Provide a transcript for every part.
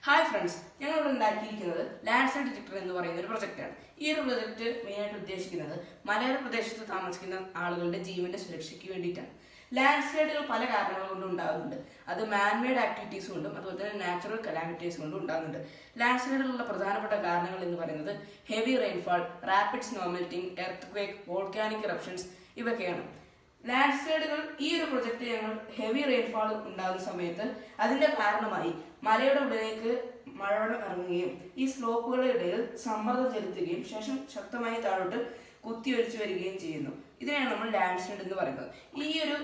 Hi friends, ഞങ്ങളിവിടെ ഉണ്ടാക്കിയിരിക്കുന്നത് landslide detector എന്ന് പറയുന്ന ഒരു പ്രൊജക്റ്റാണ്. ഈ ഒരു പ്രൊജക്ട് മെയിനായിട്ട് ഉദ്ദേശിക്കുന്നത് മലയോര പ്രദേശത്ത് താമസിക്കുന്ന ആളുകളുടെ ജീവന്റെ സുരക്ഷയ്ക്ക് വേണ്ടിയിട്ടാണ്. ലാൻഡ്സ്ലൈഡുകൾ പല കാരണങ്ങൾ കൊണ്ടും ഉണ്ടാകുന്നുണ്ട്. അത് മാൻമെയ്ഡ് ആക്ടിവിറ്റീസ് കൊണ്ടും അതുപോലെ തന്നെ നാച്ചുറൽ കലാമിറ്റീസ് കൊണ്ടും ഉണ്ടാകുന്നുണ്ട്. ലാൻഡ്സ്ലൈഡുകളുള്ള പ്രധാനപ്പെട്ട കാരണങ്ങൾ എന്ന് പറയുന്നത് heavy rainfall, rapid snow melting, earth volcanic eruptions ഇവയൊക്കെയാണ്. ലാൻഡ്സ്ലൈഡുകൾ ഈ ഒരു പ്രൊജക്ട് ഞങ്ങൾ ഹെവി റെയിൻഫാൾ ഉണ്ടാകുന്ന സമയത്ത് അതിന്റെ കാരണമായി മലയുടെ ഉള്ളിലേക്ക് മഴവെള്ളം ഇറങ്ങുകയും ഈ സ്ലോപ്പുകളുടെ ഇടയിൽ സമ്മർദ്ദം ചെലുത്തുകയും ശേഷം ശക്തമായി താഴോട്ട് കുത്തിയൊലിച്ചു വരികയും ചെയ്യുന്നു. ഇതിനെയാണ് നമ്മൾ ലാൻഡ്സ്ലൈഡ് എന്ന് പറയുന്നത്. ഈ ഒരു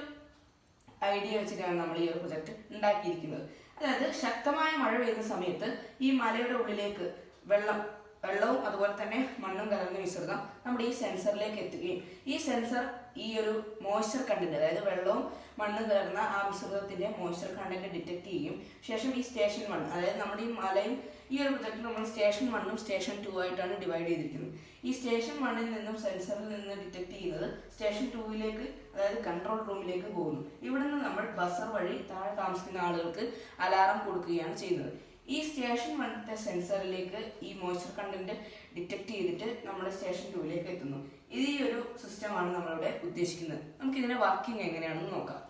ഐഡിയ വെച്ചിട്ടാണ് നമ്മൾ ഈ ഒരു പ്രൊജക്ട് ഉണ്ടാക്കിയിരിക്കുന്നത്. അതായത് ശക്തമായ മഴ പെയ്യുന്ന സമയത്ത് ഈ മലയുടെ ഉള്ളിലേക്ക് വെള്ളവും അതുപോലെ തന്നെ മണ്ണും കലർന്ന മിശ്രിതം നമ്മുടെ ഈ സെൻസറിലേക്ക് എത്തുകയും ഈ സെൻസർ ഈ ഒരു മോയ്സ്ചർ കണ്ടന്റ്, അതായത് വെള്ളവും മണ്ണും കലർന്ന ആ മിശ്രിതത്തിന്റെ മോയ്സ്ചർ കണ്ടന്റ് ഡിറ്റക്ട് ചെയ്യും. ശേഷം ഈ സ്റ്റേഷൻ 1, അതായത് നമ്മുടെ ഈ മലയും ഈ ഒരു പ്രൊജക്ട് നമ്മൾ സ്റ്റേഷൻ 1ഉം സ്റ്റേഷൻ 2 ആയിട്ടാണ് ഡിവൈഡ് ചെയ്തിരിക്കുന്നത്. ഈ സ്റ്റേഷൻ 1ൽ നിന്നും സെൻസറിൽ നിന്ന് ഡിറ്റക്ട് ചെയ്യുന്നത് സ്റ്റേഷൻ 2ലേക്ക്, അതായത് കൺട്രോൾ റൂമിലേക്ക് പോകുന്നു. ഇവിടെ നിന്ന് നമ്മൾ ബസർ വഴി താഴെ താമസിക്കുന്ന ആളുകൾക്ക് അലാറം കൊടുക്കുകയാണ് ചെയ്യുന്നത്. ഈ സ്റ്റേഷൻ 1ത്തെ സെൻസറിലേക്ക് ഈ മോയ്സ്ചർ കണ്ടന്റ് ഡിറ്റക്ട് ചെയ്തിട്ട് നമ്മുടെ സ്റ്റേഷൻ 2ലേക്ക് എത്തുന്നു. ഈ ഒരു സിസ്റ്റമാണ് നമ്മളിവിടെ ഉദ്ദേശിക്കുന്നത്. നമുക്ക് ഇതിന്റെ വർക്കിംഗ് എങ്ങനെയാണെന്ന് നോക്കാം.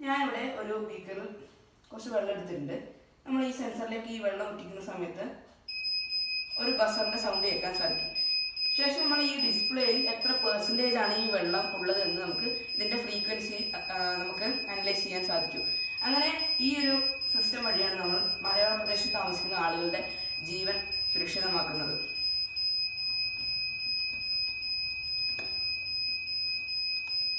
ഞാനിവിടെ ഒരു ബീക്കറിൽ കുറച്ച് വെള്ളം എടുത്തിട്ടുണ്ട്. നമ്മൾ ഈ സെൻസറിലേക്ക് ഈ വെള്ളം ഒറ്റിക്കുന്ന സമയത്ത് ഒരു ബസറിന്റെ സൗണ്ട് കേൾക്കാൻ സാധിക്കും. ശേഷം നമ്മൾ ഈ ഡിസ്പ്ലേയിൽ എത്ര പെർസെൻറ്റേജ് ആണ് ഈ വെള്ളം ഉള്ളത് എന്ന് നമുക്ക് ഇതിന്റെ ഫ്രീക്വൻസി